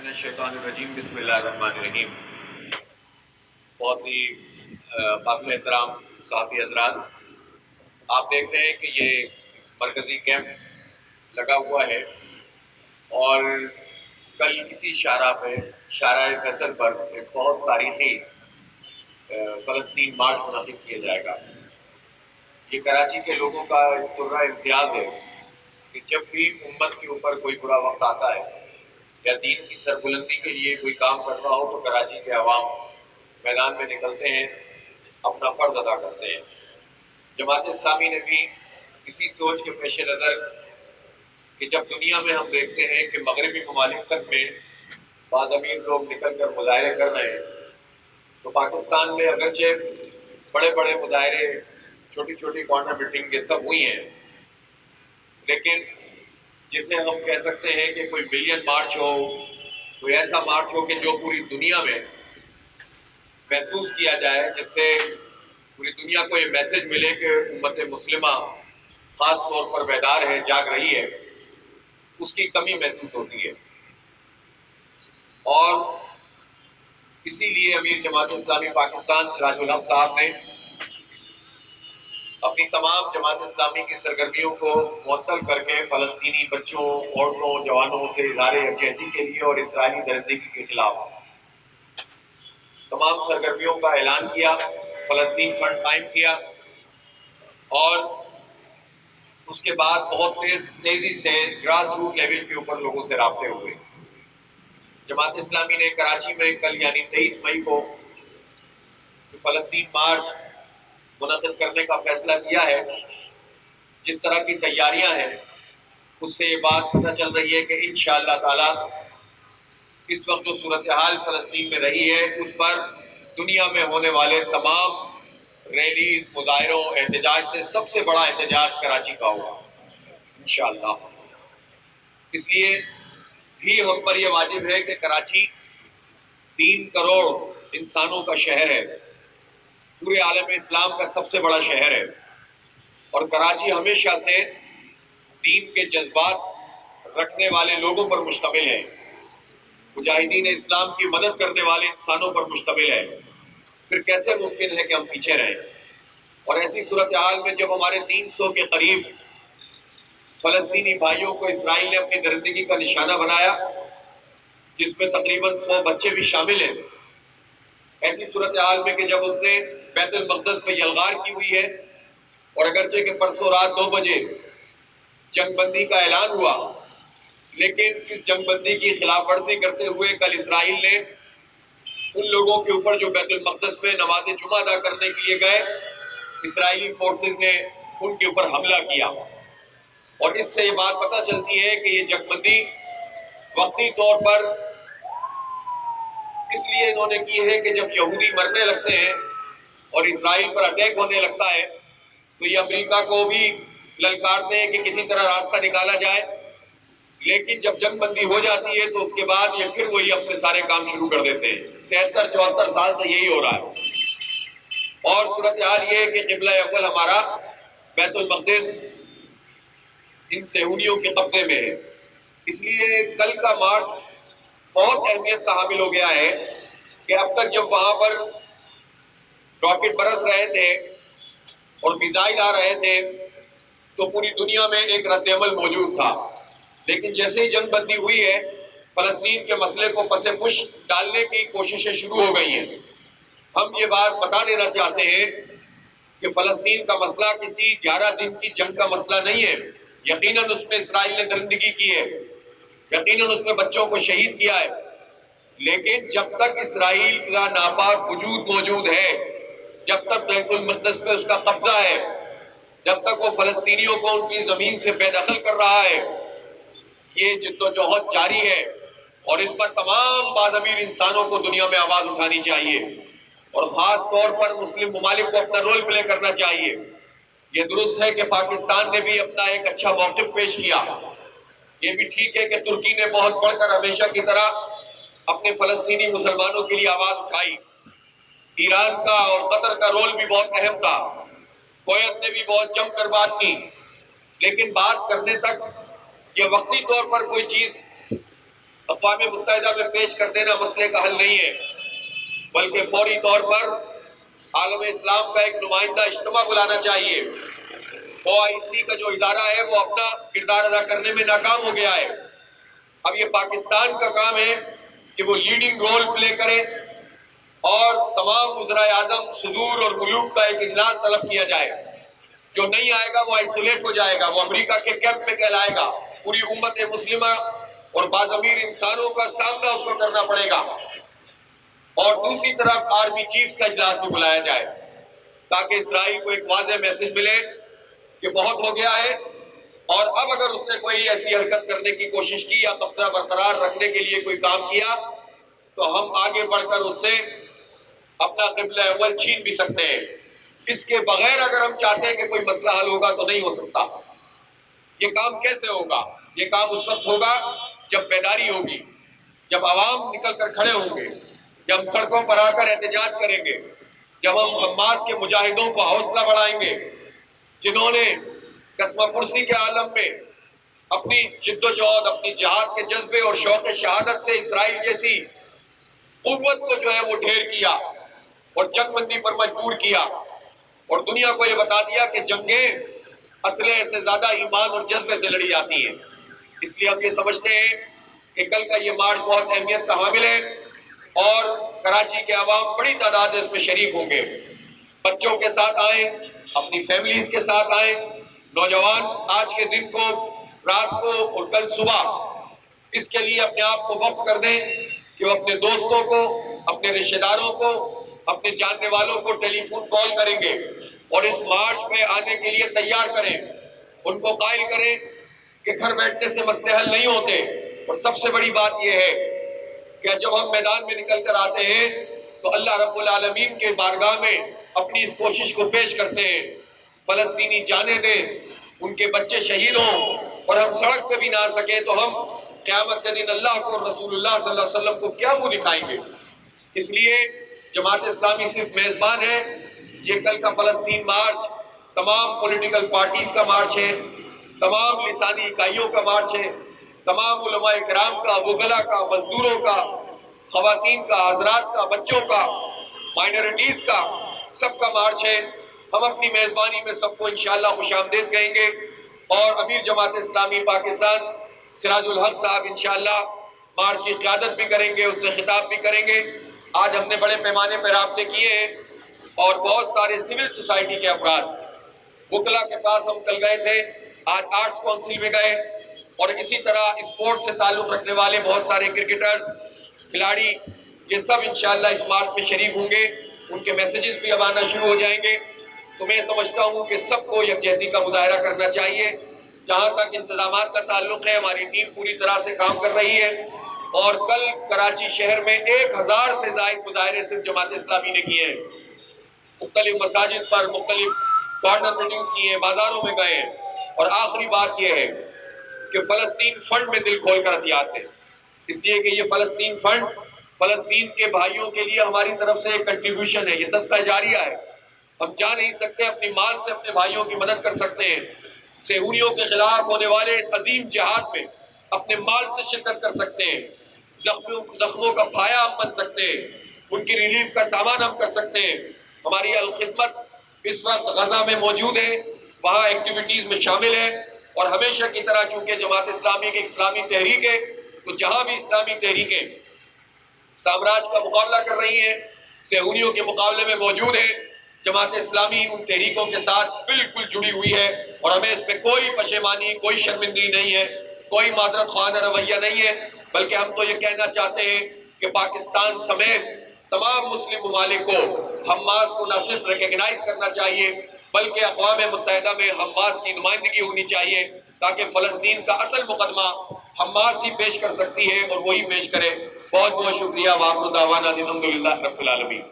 من الشیطان الرجیم بسم اللہ الرحمن الرحیم۔ بہت ہی قابل احترام صحافی حضرات، آپ دیکھ رہے ہیں کہ یہ مرکزی کیمپ لگا ہوا ہے اور کل اسی شاہراہ پہ شاہراہ فیصل پر ایک بہت تاریخی فلسطین مارچ منعقد کیا جائے گا۔ یہ کراچی کے لوگوں کا ایک طرح امتیاز ہے کہ جب بھی امت کے اوپر کوئی برا وقت آتا ہے یا دین کی سربلندی کے لیے کوئی کام کرنا ہو تو کراچی کے عوام میدان میں نکلتے ہیں، اپنا فرض ادا کرتے ہیں۔ جماعت اسلامی نے بھی اسی سوچ کے پیش نظر کہ جب دنیا میں ہم دیکھتے ہیں کہ مغربی ممالک تک میں بعض امیر لوگ نکل کر مظاہرے کر رہے ہیں، تو پاکستان میں اگرچہ بڑے بڑے مظاہرے چھوٹی چھوٹی کارنر میٹنگ یہ سب ہوئی ہیں، لیکن جسے ہم کہہ سکتے ہیں کہ کوئی ملین مارچ ہو، کوئی ایسا مارچ ہو کہ جو پوری دنیا میں محسوس کیا جائے، جس سے پوری دنیا کو یہ میسج ملے کہ امت مسلمہ خاص طور پر بیدار ہے، جاگ رہی ہے، اس کی کمی محسوس ہوتی ہے۔ اور اسی لیے امیر جماعت اسلامی پاکستان سراج الحق صاحب نے اپنی تمام جماعت اسلامی کی سرگرمیوں کو معطل کر کے فلسطینی بچوں، عورتوں، جوانوں سے اظہار یکجہتی کے لیے اور اسرائیلی درندگی کے خلاف تمام سرگرمیوں کا اعلان کیا، فلسطین فنڈ قائم کیا، اور اس کے بعد بہت تیزی سے گراس روٹ لیول کے اوپر لوگوں سے رابطے ہوئے۔ جماعت اسلامی نے کراچی میں کل یعنی 23 مئی کو جو فلسطین مارچ منعقد کرنے کا فیصلہ کیا ہے، جس طرح کی تیاریاں ہیں اس سے یہ بات پتہ چل رہی ہے کہ انشاءاللہ تعالی اس وقت جو صورتحال فلسطین میں رہی ہے اس پر دنیا میں ہونے والے تمام ریلیز، مظاہروں، احتجاج سے سب سے بڑا احتجاج کراچی کا ہوگا انشاءاللہ۔ اس لیے بھی ہم پر یہ واجب ہے کہ کراچی 3 کروڑ انسانوں کا شہر ہے، پورے عالم اسلام کا سب سے بڑا شہر ہے، اور کراچی ہمیشہ سے دین کے جذبات رکھنے والے لوگوں پر مشتمل ہے، مجاہدین اسلام کی مدد کرنے والے انسانوں پر مشتمل ہے۔ پھر کیسے ممکن ہے کہ ہم پیچھے رہیں؟ اور ایسی صورتحال میں جب ہمارے 300 کے قریب فلسطینی بھائیوں کو اسرائیل نے اپنی درندگی کا نشانہ بنایا، جس میں تقریباً 100 بچے بھی شامل ہیں، ایسی صورتحال میں کہ جب اس نے بیت المقدس پہ یلغار کی ہوئی ہے، اور اگرچہ کہ پرسوں رات 2 بجے جنگ بندی کا اعلان ہوا، لیکن اس جنگ بندی کی خلاف ورزی کرتے ہوئے کل اسرائیل نے ان لوگوں کے اوپر جو بیت المقدس میں نماز جمعہ ادا کرنے کے لیے گئے، اسرائیلی فورسز نے ان کے اوپر حملہ کیا۔ اور اس سے یہ بات پتہ چلتی ہے کہ یہ جنگ بندی وقتی طور پر اس لیے انہوں نے کی ہے کہ جب یہودی مرنے لگتے ہیں اور اسرائیل پر اٹیک ہونے لگتا ہے تو یہ امریکہ کو بھی للکارتے ہیں کہ کسی طرح راستہ نکالا جائے، لیکن جب جنگ بندی ہو جاتی ہے تو اس کے بعد یہ پھر وہی اپنے سارے کام شروع کر دیتے ہیں۔ 73-74 سال سے یہی ہو رہا ہے، اور صورتحال یہ ہے کہ قبلہ اول ہمارا بیت المقدس ان صہیونیوں کے قبضے میں ہے۔ اس لیے کل کا مارچ بہت اہمیت کا حامل ہو گیا ہے کہ اب تک جب وہاں پر راکٹ برس رہے تھے اور میزائل آ رہے تھے تو پوری دنیا میں ایک رد عمل موجود تھا، لیکن جیسے ہی جنگ بندی ہوئی ہے فلسطین کے مسئلے کو پس پش ڈالنے کی کوششیں شروع ہو گئی ہیں۔ ہم یہ بات بتا دینا چاہتے ہیں کہ فلسطین کا مسئلہ کسی 11 دن کی جنگ کا مسئلہ نہیں ہے۔ یقیناً اس میں اسرائیل نے درندگی کی ہے، یقیناً اس میں بچوں کو شہید کیا ہے، لیکن جب تک اسرائیل کا ناپاک وجود موجود ہے، جب تک بیت المقدس پہ اس کا قبضہ ہے، جب تک وہ فلسطینیوں کو ان کی زمین سے بے دخل کر رہا ہے، یہ جدوجہد جاری ہے، اور اس پر تمام باضمیر انسانوں کو دنیا میں آواز اٹھانی چاہیے، اور خاص طور پر مسلم ممالک کو اپنا رول پلے کرنا چاہیے۔ یہ درست ہے کہ پاکستان نے بھی اپنا ایک اچھا موقف پیش کیا، یہ بھی ٹھیک ہے کہ ترکی نے بہت بڑھ کر ہمیشہ کی طرح اپنے فلسطینی مسلمانوں کے لیے آواز اٹھائی، ایران کا اور قطر کا رول بھی بہت اہم تھا، کویت نے بھی بہت جم کر بات کی، لیکن بات کرنے تک یہ وقتی طور پر کوئی چیز اقوام متحدہ میں پیش کر دینا مسئلے کا حل نہیں ہے، بلکہ فوری طور پر عالم اسلام کا ایک نمائندہ اجتماع بلانا چاہیے۔ OIC کا جو ادارہ ہے وہ اپنا کردار ادا کرنے میں ناکام ہو گیا ہے۔ اب یہ پاکستان کا کام ہے کہ وہ لیڈنگ رول پلے کرے اور تمام وزرائے اعظم صدور اور ملوک کا ایک اجلاس طلب کیا جائے۔ جو نہیں آئے گا وہ آئسولیٹ ہو جائے گا، وہ امریکہ کے کیمپ میں کہلائے گا۔ پوری امت مسلمہ اور باضمیر انسانوں کا سامنا اس کو کرنا پڑے گا۔ اور دوسری طرف آرمی چیفز کا اجلاس بھی بلایا جائے تاکہ اسرائیل کو ایک واضح میسج ملے کہ بہت ہو گیا ہے، اور اب اگر اس نے کوئی ایسی حرکت کرنے کی کوشش کی یا قبضہ برقرار رکھنے کے لیے کوئی کام کیا تو ہم آگے بڑھ کر اس سے اپنا قبلہ اول چھین بھی سکتے ہیں۔ اس کے بغیر اگر ہم چاہتے ہیں کہ کوئی مسئلہ حل ہوگا تو نہیں ہو سکتا۔ یہ کام کیسے ہوگا؟ یہ کام اس وقت ہوگا جب بیداری ہوگی، جب عوام نکل کر کھڑے ہوں گے، جب ہم سڑکوں پر آ کر احتجاج کریں گے، جب ہم حماس کے مجاہدوں کو حوصلہ بڑھائیں گے جنہوں نے قسمہ پرسی کے عالم میں اپنی جد و جہد، اپنی جہاد کے جذبے اور شوق شہادت سے اسرائیل جیسی قوت کو جو ہے وہ ڈھیر کیا اور جنگ بندی پر مجبور کیا، اور دنیا کو یہ بتا دیا کہ جنگیں اسلحے سے زیادہ ایمان اور جذبے سے لڑی جاتی ہیں۔ اس لیے ہم یہ سمجھتے ہیں کہ کل کا یہ مارچ بہت اہمیت کا حامل ہے اور کراچی کے عوام بڑی تعداد اس میں شریک ہوں گے۔ بچوں کے ساتھ آئیں، اپنی فیملیز کے ساتھ آئیں، نوجوان آج کے دن کو، رات کو اور کل صبح اس کے لیے اپنے آپ کو وقف کر دیں کہ وہ اپنے دوستوں کو، اپنے رشتہ داروں کو، اپنے جاننے والوں کو ٹیلی فون کال کریں گے اور اس مارچ میں آنے کے لیے تیار کریں۔ ان کو قائل کریں کہ گھر بیٹھنے سے مسئلے حل نہیں ہوتے، اور سب سے بڑی بات یہ ہے کہ جب ہم میدان میں نکل کر آتے ہیں تو اللہ رب العالمین کے بارگاہ میں اپنی اس کوشش کو پیش کرتے ہیں، فلسطینی جانے دیں، ان کے بچے شہید ہوں اور ہم سڑک پہ بھی نہ آ سکیں تو ہم قیامت کے دن اللہ کو اور رسول اللہ صلی اللہ علیہ وسلم کو کیا منہ دکھائیں گے؟ اس لیے جماعت اسلامی صرف میزبان ہے۔ یہ کل کا فلسطین مارچ تمام پولیٹیکل پارٹیز کا مارچ ہے، تمام لسانی اکائیوں کا مارچ ہے، تمام علماء کرام کا، وکلاء کا، مزدوروں کا، خواتین کا، حضرات کا، بچوں کا، مائنورٹیز کا، سب کا مارچ ہے۔ ہم اپنی میزبانی میں سب کو انشاءاللہ خوش آمدید کہیں گے، اور امیر جماعت اسلامی پاکستان سراج الحق صاحب انشاءاللہ مارچ کی قیادت بھی کریں گے، اس سے خطاب بھی کریں گے۔ آج ہم نے بڑے پیمانے پر رابطے کیے ہیں اور بہت سارے سول سوسائٹی کے افراد، وکلاء کے پاس ہم کل گئے تھے، آج آرٹس کونسل میں گئے، اور اسی طرح اسپورٹ سے تعلق رکھنے والے بہت سارے کرکٹر، کھلاڑی، یہ سب انشاءاللہ اس مارچ میں شریک ہوں گے۔ ان کے میسیجز بھی اب آنا شروع ہو جائیں گے۔ تو میں سمجھتا ہوں کہ سب کو یکجہتی کا مظاہرہ کرنا چاہیے۔ جہاں تک انتظامات کا تعلق ہے، ہماری ٹیم پوری طرح سے کام کر رہی ہے، اور کل کراچی شہر میں 1000 سے زائد مظاہرے صرف جماعت اسلامی نے کیے ہیں، مختلف مساجد پر، مختلف کارنر میٹنگز کی ہیں، بازاروں میں گئے ہیں۔ اور آخری بات یہ ہے کہ فلسطین فنڈ میں دل کھول کر عطیات دیں، اس لیے کہ یہ فلسطین فنڈ فلسطین کے بھائیوں کے لیے ہماری طرف سے ایک کنٹریبیوشن ہے، یہ صدقہ جاریہ ہے۔ ہم جا نہیں سکتے، اپنی مال سے اپنے بھائیوں کی مدد کر سکتے ہیں، صہیونیوں کے خلاف ہونے والے اس عظیم جہاد میں اپنے مال سے شرکت کر سکتے ہیں، زخموں کا پھایا ہم بن سکتے ہیں، ان کی ریلیف کا سامان ہم کر سکتے ہیں۔ ہماری الخدمت اس وقت غزہ میں موجود ہے، وہاں ایکٹیویٹیز میں شامل ہے، اور ہمیشہ کی طرح چونکہ جماعت اسلامی کی اسلامی تحریک ہے تو جہاں بھی اسلامی تحریکیں سامراج کا مقابلہ کر رہی ہیں، صہیونیوں کے مقابلے میں موجود ہے، جماعت اسلامی ان تحریکوں کے ساتھ بالکل جڑی ہوئی ہے، اور ہمیں اس پہ کوئی پشیمانی، کوئی شرمندگی نہیں ہے، کوئی معذرت خواہانہ رویہ نہیں ہے، بلکہ ہم تو یہ کہنا چاہتے ہیں کہ پاکستان سمیت تمام مسلم ممالک کو حماس کو نہ صرف ریکگنائز کرنا چاہیے بلکہ اقوام متحدہ میں حماس کی نمائندگی ہونی چاہیے، تاکہ فلسطین کا اصل مقدمہ حماس ہی پیش کر سکتی ہے اور وہی پیش کرے۔ بہت بہت شکریہ۔ وآخر دعوانا الحمدللہ رب العالمین۔